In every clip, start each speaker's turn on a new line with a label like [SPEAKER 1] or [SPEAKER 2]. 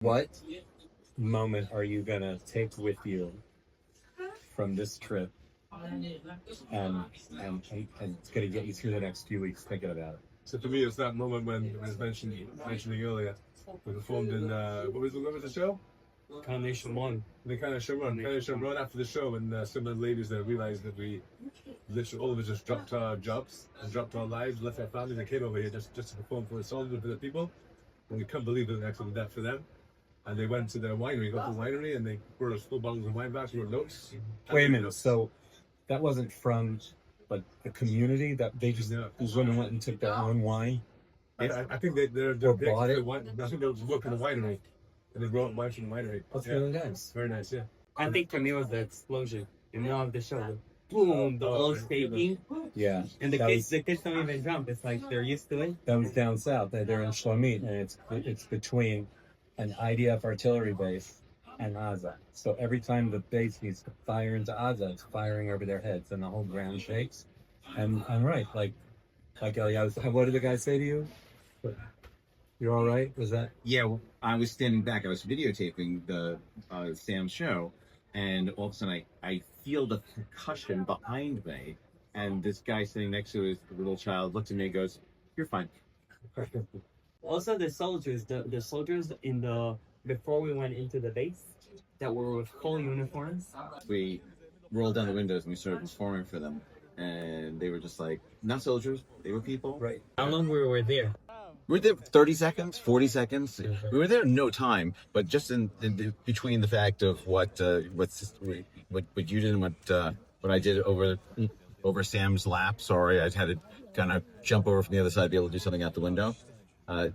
[SPEAKER 1] What moment are you gonna take with you from this trip, and and it's gonna get you through the next few weeks thinking about it?
[SPEAKER 2] So for me, it's that moment when I was mentioning earlier. We performed in what was the show?
[SPEAKER 3] Carnation One.
[SPEAKER 2] The Carnation Run after the show, and some of the ladies there realized that we literally all of us just dropped our jobs and dropped our lives, left our families, and came over here just to perform for us all, for the people. And we couldn't believe that we actually did that for them. And they went to their winery, got the winery, and they brought us full bottles of wine back, wrote notes.
[SPEAKER 1] Wait a minute. So that wasn't from like the community, that they just these women went and took their own wine.
[SPEAKER 2] I think they're
[SPEAKER 1] bought it.
[SPEAKER 2] I think they work in the winery, and they brought wine from the winery.
[SPEAKER 1] That's really nice.
[SPEAKER 2] Very nice, yeah.
[SPEAKER 3] I think for me it was the explosion. You know, of the show. The boom, the whole shaking.
[SPEAKER 1] Yeah.
[SPEAKER 3] And the kids don't even jump. It's like they're used to it.
[SPEAKER 1] That was down south. They're in Shlomit, and it's between an IDF artillery base and Gaza. So every time the base needs to fire into Gaza, it's firing over their heads, and the whole ground shakes. And I'm right, like Eliyahu, what did the guy say to you? You're all right? Was that?
[SPEAKER 4] Yeah, well, I was standing back. I was videotaping the Sam's show, and all of a sudden I feel the concussion behind me, and this guy sitting next to his little child looks at me and goes, "You're fine."
[SPEAKER 3] Also, the soldiers in the before we went into the base that were with full uniforms.
[SPEAKER 4] We rolled down the windows and we started performing for them, and they were just like, not soldiers, they were people.
[SPEAKER 1] Right.
[SPEAKER 3] How long we were there?
[SPEAKER 4] We were there 30 seconds, 40 seconds. We were there no time, but just in between the fact of what you did and what I did over Sam's lap. Sorry, I had to kind of jump over from the other side to be able to do something out the window.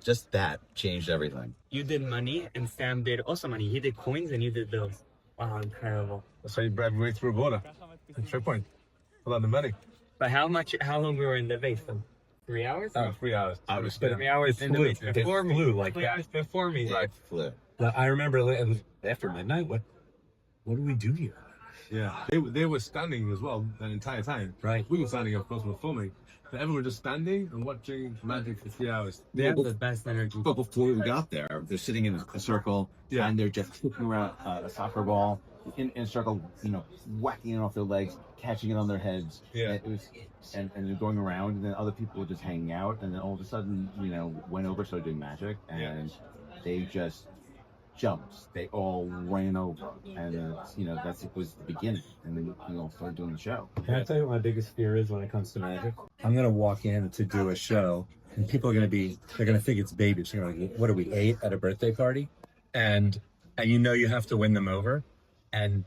[SPEAKER 4] Just that changed everything.
[SPEAKER 3] You did money, and Sam did also money. He did coins, and you did bills. Wow, incredible.
[SPEAKER 2] That's how you drive right through a border. Checkpoint. A lot of money.
[SPEAKER 3] But how long we were in the base? 3 hours?
[SPEAKER 2] 3 hours.
[SPEAKER 4] I was
[SPEAKER 3] 3 hours in the base before me.
[SPEAKER 1] Flew like
[SPEAKER 3] 3
[SPEAKER 1] that.
[SPEAKER 3] hours before me.
[SPEAKER 4] Right, flip.
[SPEAKER 1] I remember it was after midnight. What do we do here?
[SPEAKER 2] Yeah, they were standing as well the entire time.
[SPEAKER 1] Right.
[SPEAKER 2] We were standing, of course, we were filming. But everyone was just standing and watching magic for 3 hours.
[SPEAKER 3] They have the best energy.
[SPEAKER 4] But before we got there, they're sitting in a circle,
[SPEAKER 2] Yeah.
[SPEAKER 4] and they're just kicking around a soccer ball in a circle, whacking it off their legs, catching it on their heads.
[SPEAKER 2] Yeah.
[SPEAKER 4] And it was, and they're going around, and then other people were just hanging out, and then all of a sudden, went over, started doing magic, and they just jumped. They all ran over, and it was the beginning, and then we all started doing the show.
[SPEAKER 1] Can I tell you what my biggest fear is when it comes to magic? I'm gonna walk in to do a show, and people are gonna think it's babies. They're gonna like, what are we, 8 at a birthday party? And you have to win them over. And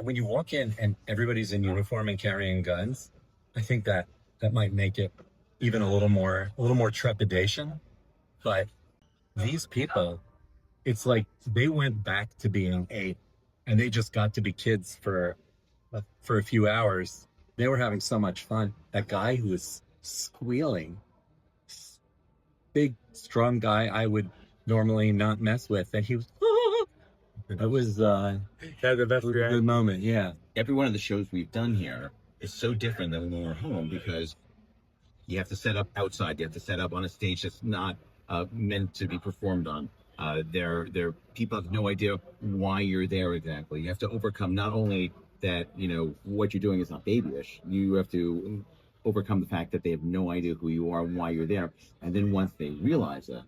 [SPEAKER 1] when you walk in and everybody's in uniform and carrying guns, I think that might make it even a little more trepidation. But these people, it's like they went back to being 8, and they just got to be kids for a few hours. They were having so much fun. That guy who was squealing, big, strong guy I would normally not mess with, and he was. It was the best good moment. Yeah.
[SPEAKER 4] Every one of the shows we've done here is so different than when we're home, because you have to set up outside. You have to set up on a stage that's not meant to be performed on. There people have no idea why you're there exactly. You have to overcome not only that, what you're doing is not babyish. You have to overcome the fact that they have no idea who you are and why you're there. And then once they realize that,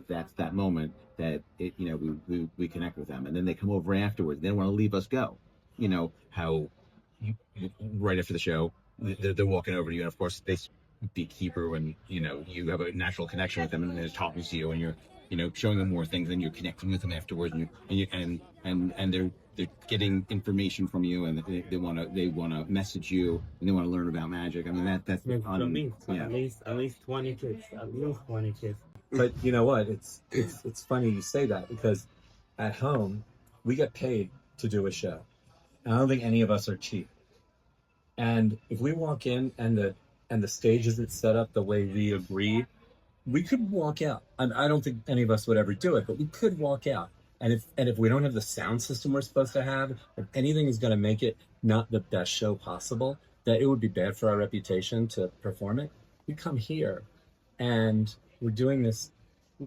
[SPEAKER 4] that's that moment that we connect with them, and then they come over afterwards. They don't want to leave us go. How right after the show they're walking over to you, and of course they speak Hebrew, and you have a natural connection with them, and they're talking to you, and you're showing them more things, and you're connecting with them afterwards, and they're getting information from you, and they want to message you, and they want to learn about magic. I mean that's
[SPEAKER 3] At least 20 kids. At least 20 kids.
[SPEAKER 1] But you know what? It's funny you say that, because at home we get paid to do a show. And I don't think any of us are cheap. And if we walk in and the stage isn't set up the way we agreed, we could walk out. I don't think any of us would ever do it, but we could walk out. And if we don't have the sound system we're supposed to have, if anything is going to make it not the best show possible, that it would be bad for our reputation to perform it, we come here and we're doing this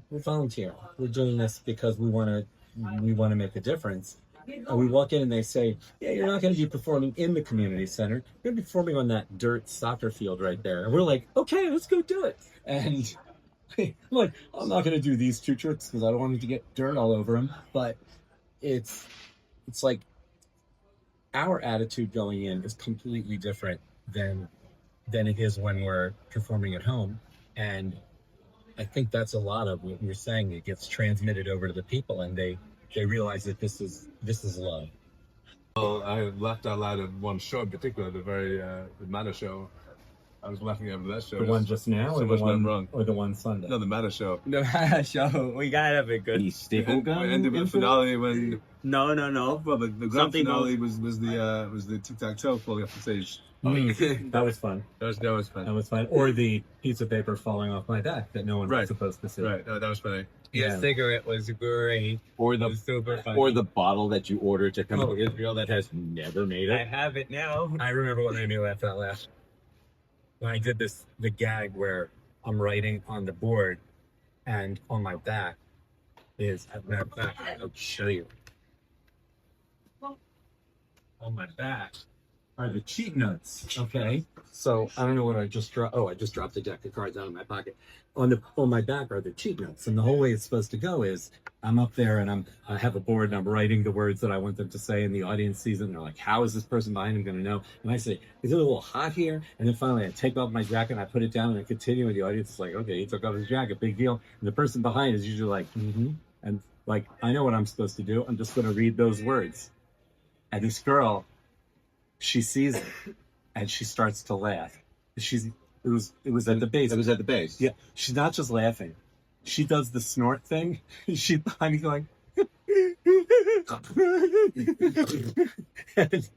[SPEAKER 1] we're volunteer. We're doing this because we want to make a difference. And we walk in and they say, yeah, you're not going to be performing in the community center. You're going to be performing on that dirt soccer field right there. And we're like, okay, let's go do it. And I'm like, I'm not going to do these 2 tricks because I don't want them to get dirt all over them. But it's like our attitude going in is completely different than it is when we're performing at home. And I think that's a lot of what you're saying. It gets transmitted over to the people, and they realize that this is love.
[SPEAKER 2] Well, I laughed out loud at one show in particular, the Matter show. I was laughing over that show.
[SPEAKER 1] The one just now,
[SPEAKER 2] so
[SPEAKER 1] or
[SPEAKER 2] much
[SPEAKER 1] the
[SPEAKER 2] went
[SPEAKER 1] one
[SPEAKER 2] wrong.
[SPEAKER 1] or the one Sunday?
[SPEAKER 2] No, the Matter show.
[SPEAKER 3] The show, we gotta have a good.
[SPEAKER 4] The staple gun.
[SPEAKER 2] And the finale when
[SPEAKER 3] No.
[SPEAKER 2] well, the grand
[SPEAKER 3] Something
[SPEAKER 2] finale was the tic-tac-toe falling off the stage.
[SPEAKER 1] That was fun.
[SPEAKER 2] That was fun.
[SPEAKER 1] That was fun. Or the piece of paper falling off my back that no one was
[SPEAKER 2] Right.
[SPEAKER 1] supposed to see.
[SPEAKER 2] Right, that was funny.
[SPEAKER 1] Yeah.
[SPEAKER 3] cigarette was great.
[SPEAKER 4] Or
[SPEAKER 3] It
[SPEAKER 4] the
[SPEAKER 3] was super fun.
[SPEAKER 4] or the bottle that you ordered to come to Israel that has never made
[SPEAKER 3] I
[SPEAKER 4] it.
[SPEAKER 3] have it now.
[SPEAKER 1] I remember what made me laugh that last. When I did the gag where I'm writing on the board, and on my back is, as a matter of fact, I'll show you. On my back are the cheat notes. Okay, so I don't know what I just dropped. Oh, I just dropped a deck of cards out of my pocket. On my back are the cheat notes, and the whole way it's supposed to go is I'm up there and I have a board and I'm writing the words that I want them to say, and the audience sees it and they're like, "How is this person behind him going to know?" And I say, "Is it a little hot here?" And then finally I take off my jacket and I put it down and I continue, and the audience is like, "Okay, he took off his jacket, big deal." And the person behind is usually like, "Mm-hmm," and like, I know what I'm supposed to do. I'm just going to read those words. And this girl, she sees it and she starts to laugh. It was at the base.
[SPEAKER 4] It was at the base.
[SPEAKER 1] Yeah, she's not just laughing. She does the snort thing. She's behind me going, and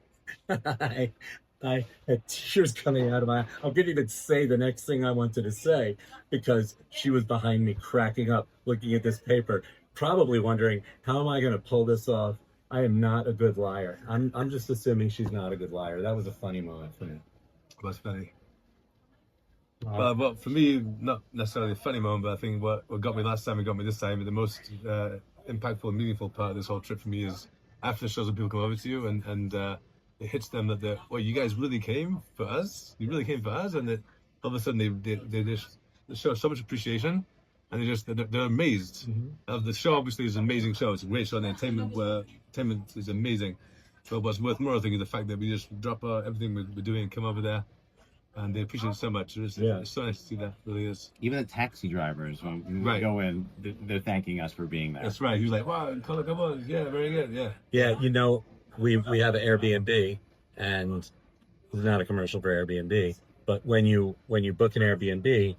[SPEAKER 1] I had tears coming out of my. I couldn't even say the next thing I wanted to say because she was behind me, cracking up, looking at this paper, probably wondering, how am I going to pull this off? I am not a good liar. I'm just assuming she's not a good liar. That was a funny moment for me.
[SPEAKER 2] That's funny. But for me, not necessarily a funny moment, but I think what got me last time and got me this time, the most impactful and meaningful part of this whole trip for me is after the shows when people come over to you and it hits them that well, you guys really came for us. You really came for us, and that all of a sudden they just show so much appreciation, and they're amazed.
[SPEAKER 1] Mm-hmm.
[SPEAKER 2] The show obviously is an amazing show. It's a great show, and the entertainment is amazing. But what's worth more, I think, is the fact that we just drop everything we're doing and come over there. And they appreciate it so much. It's so nice to see that. It really is.
[SPEAKER 4] Even the taxi drivers, when we
[SPEAKER 2] Right.
[SPEAKER 4] go in, they're thanking us for being there.
[SPEAKER 2] That's right. He was like, "Wow, come on, yeah, very good, yeah."
[SPEAKER 1] Yeah, you know, we have an Airbnb, and it's not a commercial for Airbnb, but when you book an Airbnb,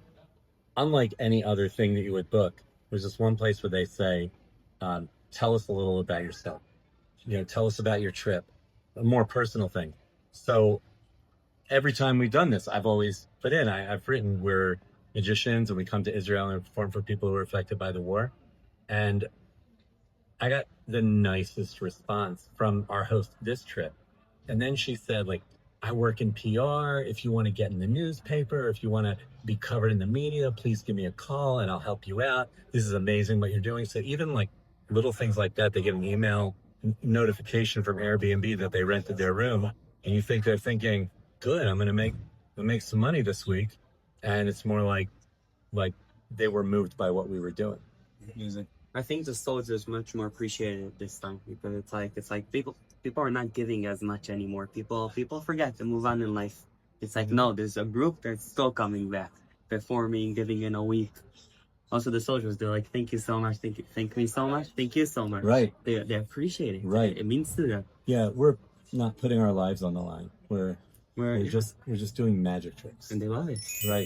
[SPEAKER 1] unlike any other thing that you would book, there's this one place where they say, tell us a little about yourself. You know, tell us about your trip, a more personal thing. So every time we've done this, I've always put in, I've written, we're magicians and we come to Israel and perform for people who are affected by the war. And I got the nicest response from our host this trip. And then she said, like, I work in PR. If you want to get in the newspaper, if you want to be covered in the media, please give me a call and I'll help you out. This is amazing what you're doing. So even like little things like that, they get an email notification from Airbnb that they rented their room. And you think they're thinking, good, I'm gonna make some money this week, and it's more like they were moved by what we were doing.
[SPEAKER 2] Amazing.
[SPEAKER 3] I think the soldiers much more appreciated this time because it's like people are not giving as much anymore. People forget to move on in life. It's like, no, there's a group that's still coming back, performing, giving in a week. Also, the soldiers, they're like, thank you so much, thank me so much, thank you so much.
[SPEAKER 1] Right.
[SPEAKER 3] They appreciate it.
[SPEAKER 1] Right.
[SPEAKER 3] It means to them.
[SPEAKER 1] Yeah, we're not putting our lives on the line. We're
[SPEAKER 3] We're
[SPEAKER 1] just doing magic tricks.
[SPEAKER 3] and they love it.
[SPEAKER 1] Right.